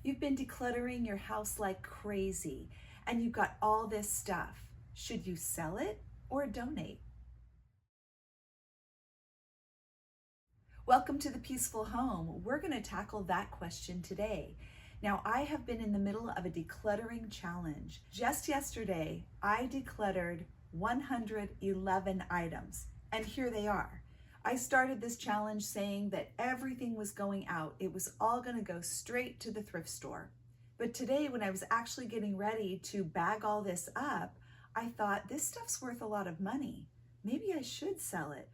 You've been decluttering your house like crazy and you've got all this stuff. Should you sell it or donate? Welcome to the Peaceful Home. We're going to tackle that question today. Now, I have been in the middle of a decluttering challenge. Just yesterday, I decluttered 111 items, and here they are. I started this challenge saying that everything was going out. It was all going to go straight to the thrift store. But today, when I was actually getting ready to bag all this up, I thought this stuff's worth a lot of money. Maybe I should sell it.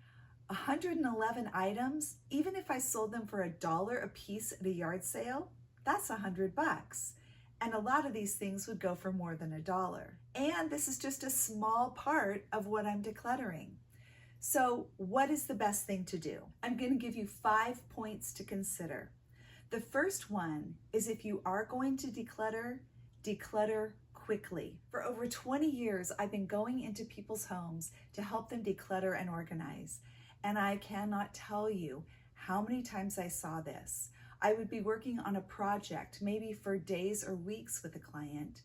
111 items, even if I sold them for $1 a piece at a yard sale, that's $100. And a lot of these things would go for more than $1. And this is just a small part of what I'm decluttering. So what is the best thing to do? I'm going to give you 5 points to consider. The first one is, if you are going to declutter, declutter quickly. For over 20 years, I've been going into people's homes to help them declutter and organize. And I cannot tell you how many times I saw this. I would be working on a project, maybe for days or weeks with a client,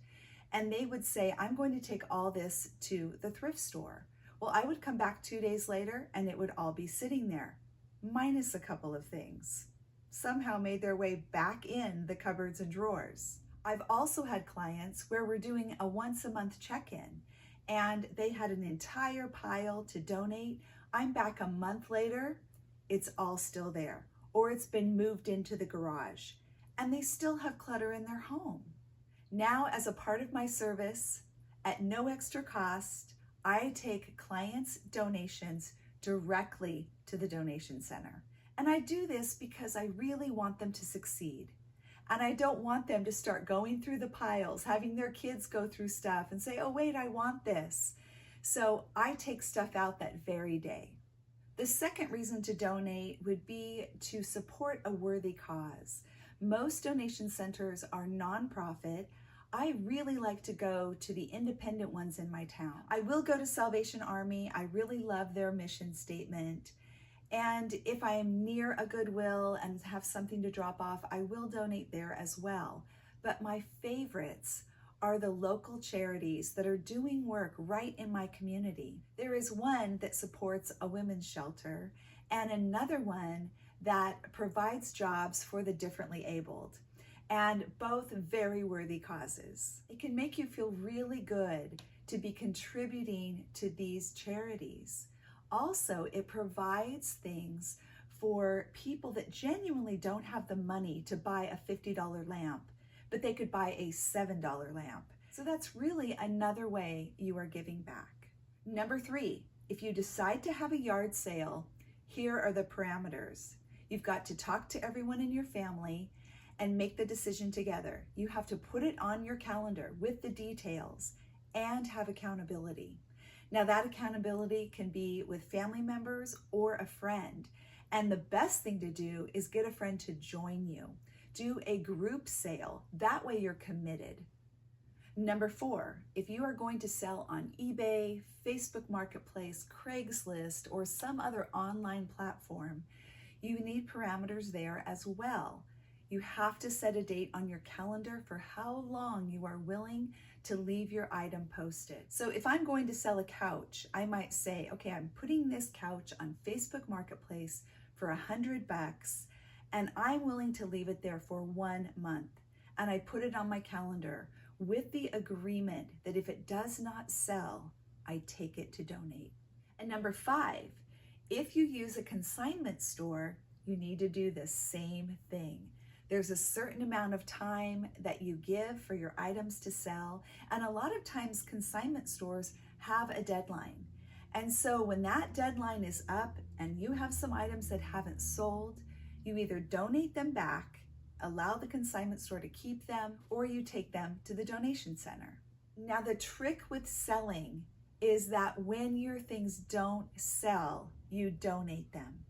and they would say, I'm going to take all this to the thrift store. Well, I would come back 2 days later and it would all be sitting there, minus a couple of things. Somehow made their way back in the cupboards and drawers. I've also had clients where we're doing a once-a-month check-in and they had an entire pile to donate. I'm back a month later, it's all still there, or it's been moved into the garage, and they still have clutter in their home. Now, as a part of my service, at no extra cost, I take clients' donations directly to the donation center. And I do this because I really want them to succeed. And I don't want them to start going through the piles, having their kids go through stuff and say, oh wait, I want this. So I take stuff out that very day. The second reason to donate would be to support a worthy cause. Most donation centers are nonprofit. I really like to go to the independent ones in my town. I will go to Salvation Army. I really love their mission statement. And if I am near a Goodwill and have something to drop off, I will donate there as well. But my favorites are the local charities that are doing work right in my community. There is one that supports a women's shelter and another one that provides jobs for the differently abled, and both very worthy causes. It can make you feel really good to be contributing to these charities. Also, it provides things for people that genuinely don't have the money to buy a $50 lamp, but they could buy a $7 lamp. So that's really another way you are giving back. Number 3, if you decide to have a yard sale, here are the parameters. You've got to talk to everyone in your family and make the decision together. You have to put it on your calendar with the details and have accountability. Now, that accountability can be with family members or a friend. And the best thing to do is get a friend to join you. Do a group sale. That way you're committed. Number 4, if you are going to sell on eBay, Facebook Marketplace, Craigslist, or some other online platform, you need parameters there as well. You have to set a date on your calendar for how long you are willing to leave your item posted. So if I'm going to sell a couch, I might say, okay, I'm putting this couch on Facebook Marketplace for $100, and I'm willing to leave it there for 1 month. And I put it on my calendar with the agreement that if it does not sell, I take it to donate. And number 5, if you use a consignment store, you need to do the same thing. There's a certain amount of time that you give for your items to sell, and a lot of times consignment stores have a deadline. And so when that deadline is up and you have some items that haven't sold, you either donate them back, allow the consignment store to keep them, or you take them to the donation center. Now, the trick with selling is that when your things don't sell, you donate them.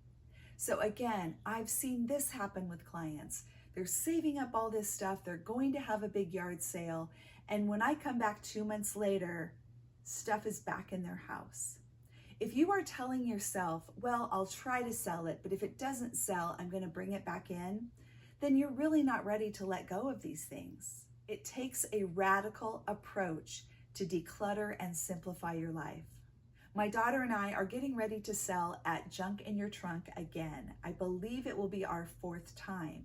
So again, I've seen this happen with clients. They're saving up all this stuff, they're going to have a big yard sale, and when I come back 2 months later, stuff is back in their house. If you are telling yourself, well, I'll try to sell it, but if it doesn't sell, I'm going to bring it back in, then you're really not ready to let go of these things. It takes a radical approach to declutter and simplify your life. My daughter and I are getting ready to sell at Junk in Your Trunk again. I believe it will be our 4th time.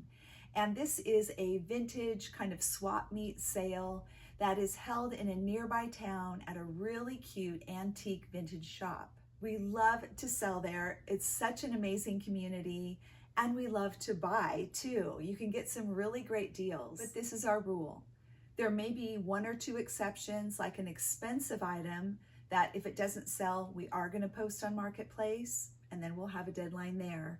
And this is a vintage kind of swap meet sale that is held in a nearby town at a really cute antique vintage shop. We love to sell there. It's such an amazing community, and we love to buy too. You can get some really great deals, but this is our rule. There may be 1 or 2 exceptions, like an expensive item that if it doesn't sell, we are going to post on Marketplace, and then we'll have a deadline there.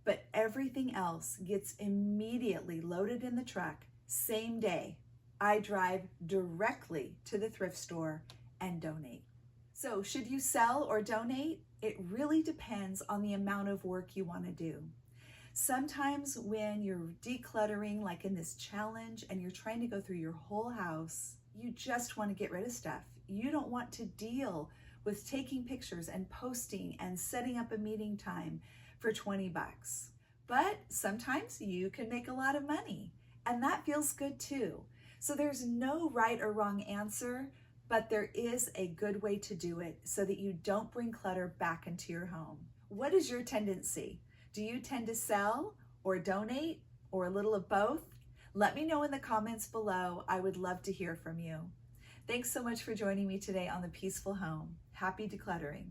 But everything else gets immediately loaded in the truck, same day. I drive directly to the thrift store and donate. So should you sell or donate? It really depends on the amount of work you want to do. Sometimes when you're decluttering, like in this challenge, and you're trying to go through your whole house, you just want to get rid of stuff. You don't want to deal with taking pictures and posting and setting up a meeting time for 20 bucks. But sometimes you can make a lot of money, and that feels good too. So there's no right or wrong answer, but there is a good way to do it so that you don't bring clutter back into your home. What is your tendency? Do you tend to sell or donate or a little of both? Let me know in the comments below. I would love to hear from you. Thanks so much for joining me today on The Peaceful Home. Happy decluttering.